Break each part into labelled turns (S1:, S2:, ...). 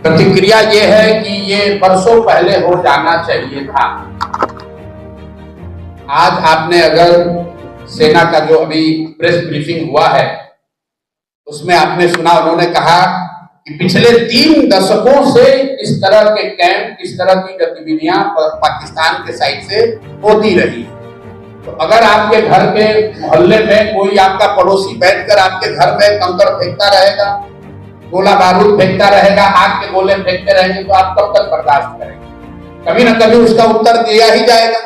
S1: प्रतिक्रिया ये है कि ये बरसों पहले हो जाना चाहिए था। आज आपने अगर सेना का जो अभी प्रेस ब्रीफिंग हुआ है उसमें आपने सुना, उन्होंने कहा कि पिछले 3 दशकों से इस तरह के कैंप, इस तरह की गतिविधियां पाकिस्तान के साइड से होती रही। तो अगर आपके घर के मोहल्ले में कोई आपका पड़ोसी बैठकर आपके घर में कंकड़ फेंकता रहेगा, गोला बारूद फेंकता रहेगा, आग के गोले फेंकते रहेंगे, तो आप कब तक बर्दाश्त करेंगे? कभी ना कभी उसका उत्तर दिया ही जाएगा।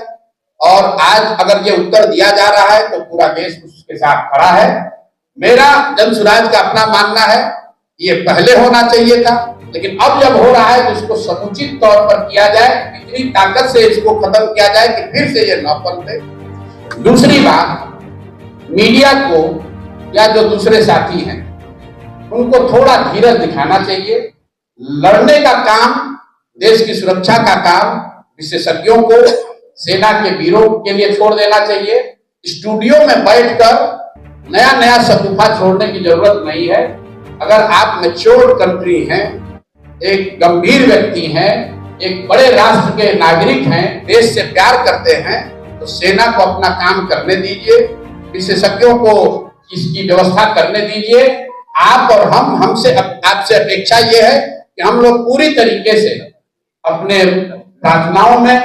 S1: और आज अगर ये उत्तर दिया जा रहा है तो पूरा देश उसके साथ खड़ा है। मेरा जनसुराज का अपना मानना है ये पहले होना चाहिए था, लेकिन अब जब हो रहा है तो इसको समुचित तौर पर किया जाए, इतनी ताकत से इसको खत्म किया जाए कि फिर से ये न पनपे। दूसरी बात, मीडिया को या जो दूसरे साथी हैं उनको थोड़ा धीरज दिखाना चाहिए। लड़ने का काम, देश की सुरक्षा का काम विशेषज्ञों को, सेना के वीरों के लिए छोड़ देना चाहिए। स्टूडियो में बैठकर नया नया शगुफा छोड़ने की जरूरत नहीं है। अगर आप मैच्योर कंट्री हैं, एक गंभीर व्यक्ति हैं, एक बड़े राष्ट्र के नागरिक हैं, देश से प्यार करते हैं, तो सेना को अपना काम करने दीजिए, विशेषज्ञों को इसकी व्यवस्था करने दीजिए। आप और हमसे आपसे अपेक्षा ये है कि हम लोग पूरी तरीके से अपने प्रार्थनाओं में,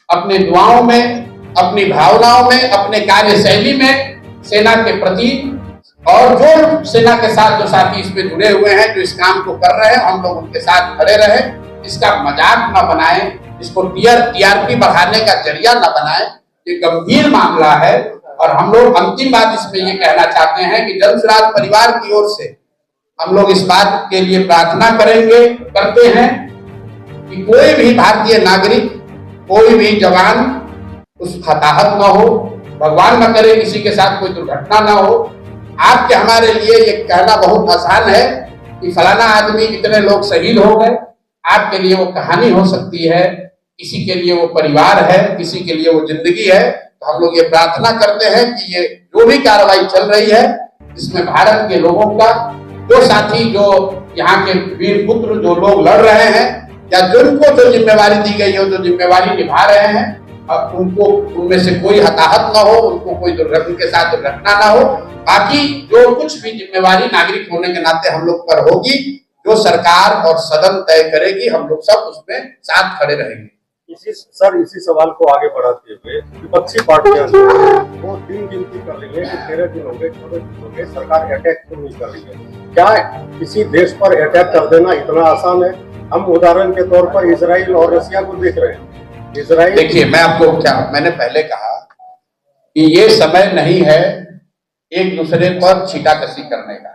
S1: अपने दुआओं में, अपनी भावनाओं में, अपने कार्यशैली में सेना के प्रति और जो सेना के साथ जो साथी इसमें जुड़े हुए हैं, जो इस काम को कर रहे हैं, हम लोग उनके साथ खड़े रहें। इसका मजाक न बनाएं, इसको टीआरपी बढ़ाने का जरिया न बनाएं। ये गंभीर मामला है और हम लोग अंतिम बात इसमें ये कहना चाहते हैं कि जनसुराज परिवार की ओर से हम लोग इस बात के लिए प्रार्थना करते हैं कि कोई भी भारतीय नागरिक, कोई भी जवान उस हताहत न हो, भगवान न करे किसी के साथ कोई दुर्घटना न हो। आपके हमारे लिए ये कहना बहुत आसान है कि फलाना आदमी, इतने लोग शहीद हो गए। आपके लिए वो कहानी हो सकती है, किसी के लिए वो परिवार है, किसी के लिए वो जिंदगी है। तो हम लोग ये प्रार्थना करते हैं कि ये जो भी कार्रवाई चल रही है इसमें भारत के लोगों का, जो साथी, जो यहाँ के वीर पुत्र, जो लोग लड़ रहे हैं या जिनको जो जिम्मेवारी दी गई हो, जो जिम्मेवारी निभा रहे हैं, अब उनको, उनमें से कोई हताहत न हो, उनको कोई उनके साथ दुर्घटना ना हो। बाकी जो कुछ भी जिम्मेवारी नागरिक होने के नाते हम लोग पर होगी, जो सरकार और सदन तय करेगी, हम लोग सब उसमें साथ खड़े रहेंगे।
S2: इसी सवाल को आगे बढ़ाते हुए विपक्षी पार्टियां वो दिन गिनती कर रही है कि 13 दिन हो गए, 14 दिन हो गए, सरकार अटैक क्यों नहीं कर रही है? क्या किसी देश पर अटैक कर देना इतना आसान है? हम उदाहरण के तौर पर इजराइल और रशिया को देख रहे हैं। इजराइल, देखिए,
S1: मैं आपको मैंने पहले कहा कि ये समय नहीं है एक दूसरे पर छीटाकशी करने का।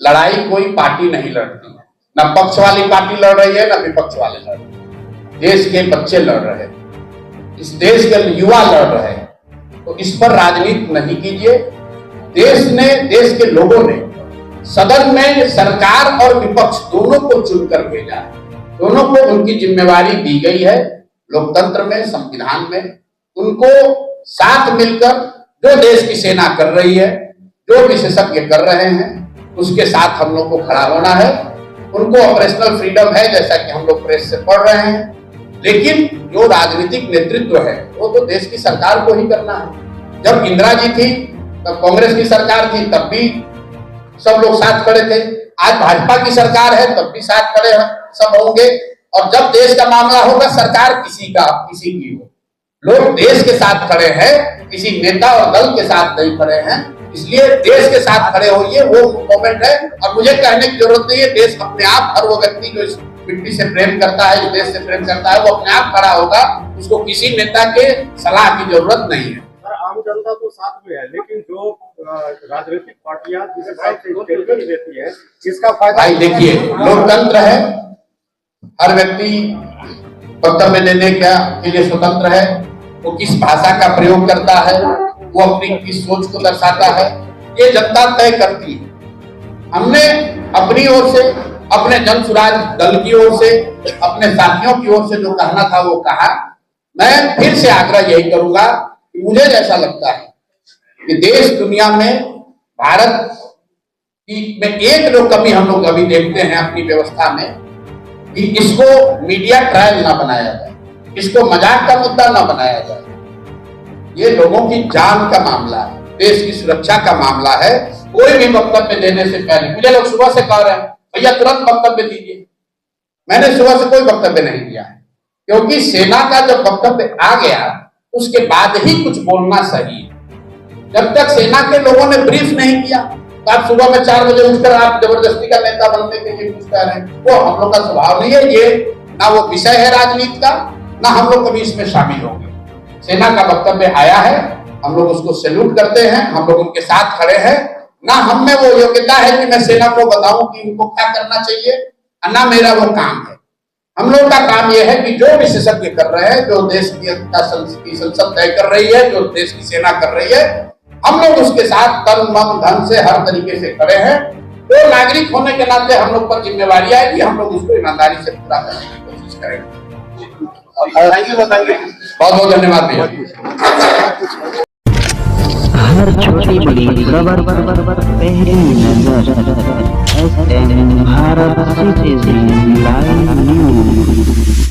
S1: लड़ाई कोई पार्टी नहीं लड़ती है, न पक्ष वाली पार्टी लड़ रही है, न विपक्ष वाले लड़ रहे हैं। देश के बच्चे लड़ रहे हैं, इस देश के युवा लड़ रहे हैं, तो इस पर राजनीति नहीं कीजिए। देश के लोगों ने सदन में सरकार और विपक्ष दोनों को चुनकर भेजा है, दोनों को उनकी जिम्मेवारी दी गई है। लोकतंत्र में, संविधान में उनको साथ मिलकर जो देश की सेना कर रही है, जो विशेषज्ञ कर रहे हैं, उसके साथ हम लोग को खड़ा होना है। उनको ऑपरेशनल फ्रीडम है, जैसा कि हम लोग प्रेस से पढ़ रहे हैं, लेकिन जो राजनीतिक नेतृत्व है वो तो देश की सरकार को ही करना है। जब इंदिरा जी थी, तब कांग्रेस की सरकार थी, तब भी सब लोग साथ खड़े थे। आज भाजपा की सरकार है, तब भी साथ खड़े सब होंगे। और जब देश का मामला होगा, सरकार किसी की हो, लोग देश के साथ खड़े हैं, किसी नेता और दल के साथ नहीं खड़े हैं। इसलिए देश के साथ खड़े होइए, वो मोमेंट है। और मुझे कहने की जरूरत नहीं है, देश अपने आप, हर वो व्यक्ति जो इस मिट्टी से प्रेम करता है, इस देश से प्रेम करता है, वो अपने आप खड़ा होगा। उसको किसी नेता के सलाह की जरूरत नहीं है।
S2: आम जनता तो साथ में है, लेकिन जो राजनीतिक पार्टियां जिस हिसाब से स्टेटमेंट देती है, इसका फायदा,
S1: भाई देखिए, लोकतंत्र है, हर व्यक्ति वक्तव्य देने के लिए स्वतंत्र है। वो किस भाषा का प्रयोग करता है, वो अपनी किस सोच को दर्शाता है, ये जनता तय करती है। हमने अपनी ओर से, अपने जनसुराज दल की ओर से, अपने साथियों की ओर से जो कहना था वो कहा। मैं फिर से आग्रह यही करूंगा कि मुझे जैसा लगता है कि देश दुनिया में, भारत की में एक जो कमी हम लोग अभी देखते हैं अपनी व्यवस्था में, कि इसको मीडिया ट्रायल ना बनाया जाए, इसको मजाक का मुद्दा ना बनाया जाए। ये लोगों की जान का मामला है, देश की सुरक्षा का मामला है। कोई भी वक्तव्य देने से पहले मुझे लोग सुबह से कह रहे हैं भैया तुरंत वक्तव्य दीजिए। मैंने सुबह से कोई वक्तव्य नहीं दिया है, क्योंकि सेना का जब वक्तव्य आ गया उसके बाद ही कुछ बोलना सही है। जब तक सेना के लोगों ने ब्रीफ नहीं किया तो आप सुबह में 4 बजे उठकर आप जबरदस्ती का नेता बनने के लिए कुछ कह रहे हैं, वो हम लोग का स्वभाव नहीं है। ये ना वो विषय है राजनीति का, ना हम लोग कभी इसमें शामिल होंगे। सेना का वक्तव्य आया है, हम लोग उसको सैल्यूट करते हैं, हम लोग उनके साथ खड़े हैं। ना हम में वो योग्यता है कि मैं सेना को बताऊं कि उनको क्या करना चाहिए, ना मेरा वो काम है। हम लोग का काम यह है कि जो विशेषज्ञ कर रहे हैं, जो देश की संसद तय कर रही है, जो देश की सेना कर रही है, हम लोग उसके साथ तन मन धन से हर तरीके से खड़े हैं। तो नागरिक होने के नाते हम लोग पर जिम्मेवारी है कि हम लोग उसको ईमानदारी से पूरा करने की कोशिश करेंगे। थैंक यू बताइए, बहुत बहुत धन्यवाद भैया।
S3: हर छोटी बड़ी खबर पहली नजर SM Bharat citizen live news.